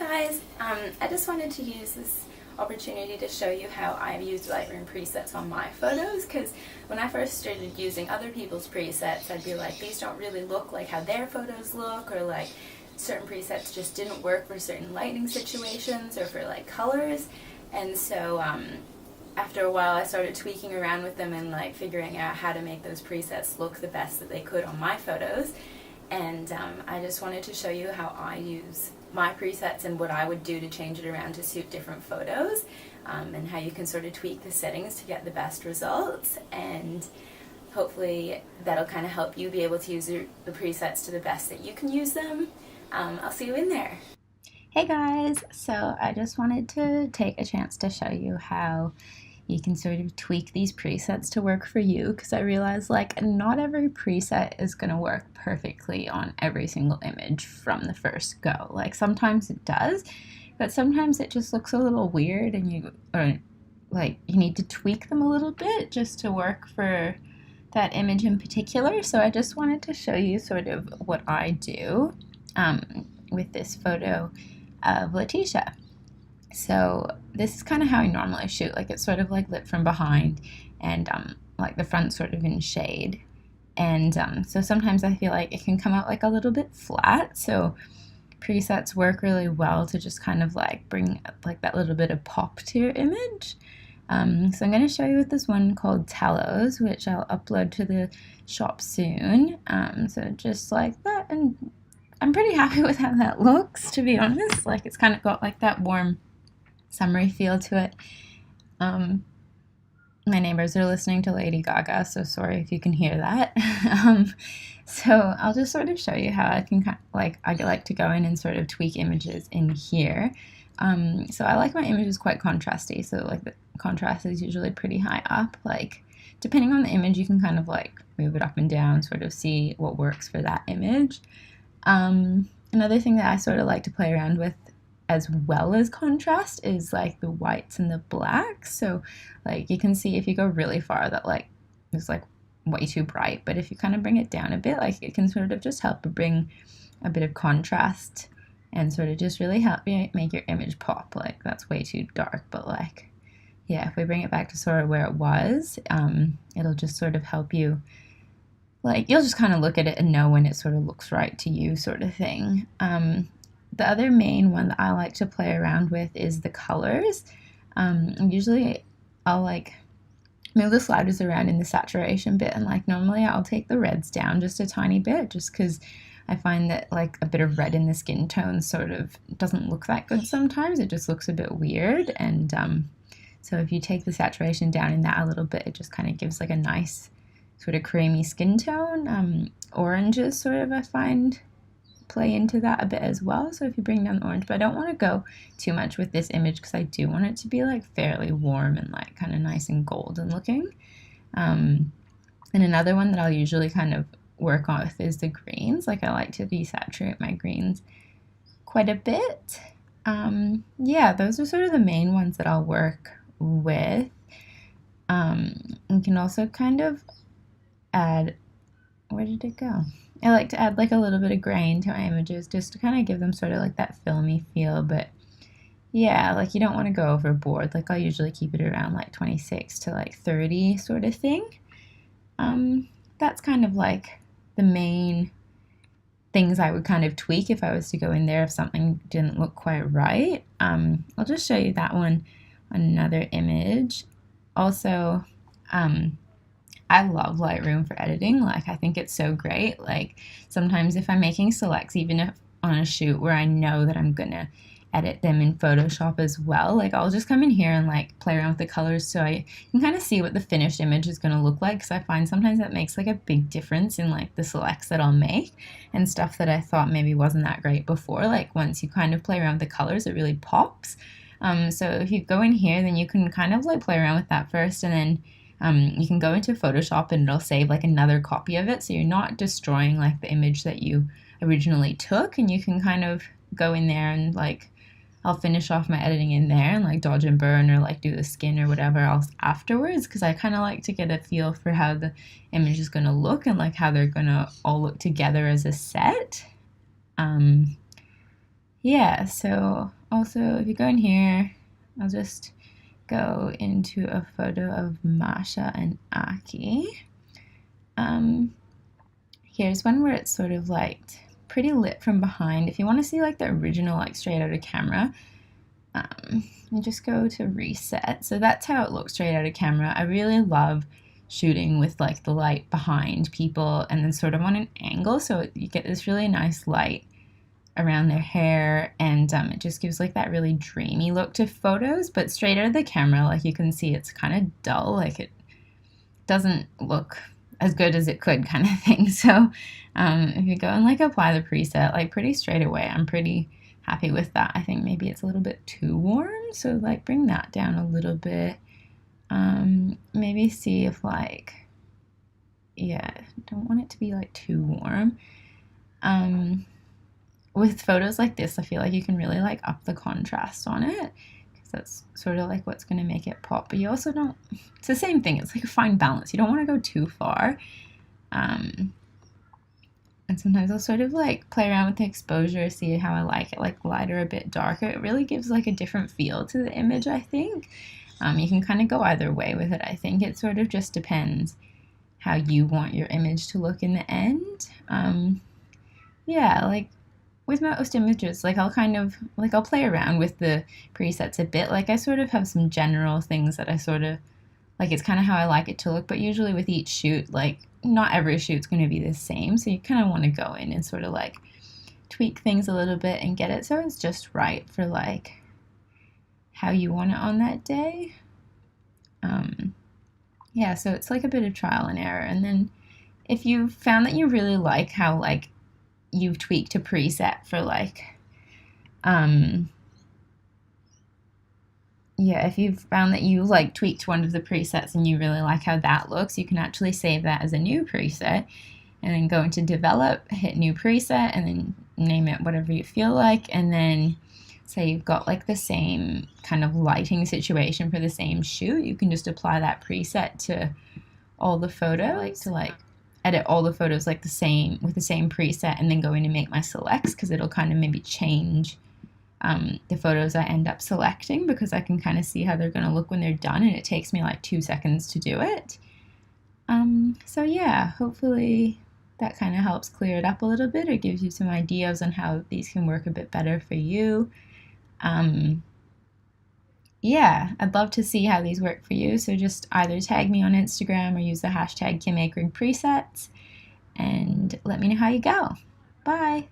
guys, I just wanted to use this opportunity to show you how I've used Lightroom presets on my photos, because when I first started using other people's presets, I'd be like, these don't really look like how their photos look, or like certain presets just didn't work for certain lighting situations or for like colors. And so after a while I started tweaking around with them and like figuring out how to make those presets look the best that they could on my photos. And I just wanted to show you how I use my presets and what I would do to change it around to suit different photos, and how you can sort of tweak the settings to get the best results. And hopefully that'll kind of help you be able to use the presets to the best that you can use them. I'll see you in there. Hey guys, so I just wanted to take a chance to show you how you can sort of tweak these presets to work for you, because I realize like not every preset is going to work perfectly on every single image from the first go. Like sometimes it does, but sometimes it just looks a little weird and you need to tweak them a little bit just to work for that image in particular. So I just wanted to show you sort of what I do with this photo of Letitia. So this is kind of how I normally shoot. Like it's sort of like lit from behind, and like the front sort of in shade. And so sometimes I feel like it can come out like a little bit flat. So presets work really well to just kind of like bring like that little bit of pop to your image. So I'm going to show you with this one called Telos, which I'll upload to the shop soon. So just like that, and I'm pretty happy with how that looks, to be honest. Like it's kind of got like that warm summery feel to it. My neighbors are listening to Lady Gaga, so sorry if you can hear that. So I'll just sort of show you how I can I like to go in and sort of tweak images in here. So I like my images quite contrasty, so like the contrast is usually pretty high up. Like depending on the image, you can kind of like move it up and down, sort of see what works for that image. Another thing that I sort of like to play around with as well as contrast is like the whites and the blacks. So like you can see if you go really far that like it's like way too bright, but if you kind of bring it down a bit, like it can sort of just help bring a bit of contrast and sort of just really help you make your image pop. Like that's way too dark, but like yeah, if we bring it back to sort of where it was, it'll just sort of help you. Like you'll just kind of look at it and know when it sort of looks right to you, sort of thing. The other main one that I like to play around with is the colors. Usually I'll like move the sliders around in the saturation bit, and like normally I'll take the reds down just a tiny bit, just because I find that like a bit of red in the skin tone sort of doesn't look that good sometimes. It just looks a bit weird, and so if you take the saturation down in that a little bit, it just kind of gives like a nice sort of creamy skin tone. Oranges sort of I find play into that a bit as well, so if you bring down the orange, but I don't want to go too much with this image because I do want it to be like fairly warm and like kind of nice and golden looking. And another one that I'll usually kind of work on with is the greens. Like I like to desaturate my greens quite a bit. Yeah, those are sort of the main ones that I'll work with. You can also kind of add, where did it go? I like to add like a little bit of grain to my images just to kind of give them sort of like that filmy feel, but yeah, like you don't want to go overboard. Like I'll usually keep it around like 26 to like 30 sort of thing. That's kind of like the main things I would kind of tweak if I was to go in there if something didn't look quite right. I'll just show you that one on another image. Also, I love Lightroom for editing. Like I think it's so great. Like sometimes if I'm making selects, even if on a shoot where I know that I'm gonna edit them in Photoshop as well, like I'll just come in here and like play around with the colors so I can kind of see what the finished image is gonna look like, because I find sometimes that makes like a big difference in like the selects that I'll make and stuff that I thought maybe wasn't that great before. Like once you kind of play around with the colors, it really pops. So if you go in here, then you can kind of like play around with that first, and then you can go into Photoshop and it'll save like another copy of it, so you're not destroying like the image that you originally took, and you can kind of go in there and like I'll finish off my editing in there and like dodge and burn or like do the skin or whatever else afterwards, because I kind of like to get a feel for how the image is going to look and like how they're going to all look together as a set. yeah, so also if you go in here, I'll just go into a photo of Masha and Aki. Here's one where it's sort of like pretty lit from behind. If you want to see like the original, like straight out of camera, you just go to reset. So that's how it looks straight out of camera. I really love shooting with like the light behind people and then sort of on an angle, so you get this really nice light around their hair, and it just gives like that really dreamy look to photos. But straight out of the camera, like you can see, it's kind of dull, like it doesn't look as good as it could, kind of thing. So if you go and like apply the preset like pretty straight away, I'm pretty happy with that. I think maybe it's a little bit too warm, so like bring that down a little bit. Maybe see if like, yeah, don't want it to be like too warm. With photos like this, I feel like you can really like up the contrast on it, because that's sort of like what's going to make it pop. But you also don't, it's the same thing, it's like a fine balance. You don't want to go too far. And sometimes I'll sort of like play around with the exposure, see how I like it, like lighter, a bit darker. It really gives like a different feel to the image, I think. You can kind of go either way with it, I think. It sort of just depends how you want your image to look in the end. Yeah, like with most images, like I'll kind of, like I'll play around with the presets a bit. Like I sort of have some general things that I sort of, like it's kind of how I like it to look, but usually with each shoot, like not every shoot's going to be the same. So you kind of want to go in and sort of like tweak things a little bit and get it so it's just right for like how you want it on that day. Yeah, so it's like a bit of trial and error. And then if you found that you really like how like you've tweaked a preset for like, yeah, if you've found that you like tweaked one of the presets and you really like how that looks, you can actually save that as a new preset and then go into develop, hit new preset, and then name it whatever you feel like. And then say you've got like the same kind of lighting situation for the same shoot, you can just apply that preset to all the photos, to like edit all the photos like the same with the same preset, and then go in and make my selects, because it'll kind of maybe change the photos I end up selecting, because I can kind of see how they're going to look when they're done, and it takes me like 2 seconds to do it. So yeah, hopefully that kind of helps clear it up a little bit, or gives you some ideas on how these can work a bit better for you. Yeah, I'd love to see how these work for you. So just either tag me on Instagram or use the hashtag KimAkrigg presets and let me know how you go. Bye.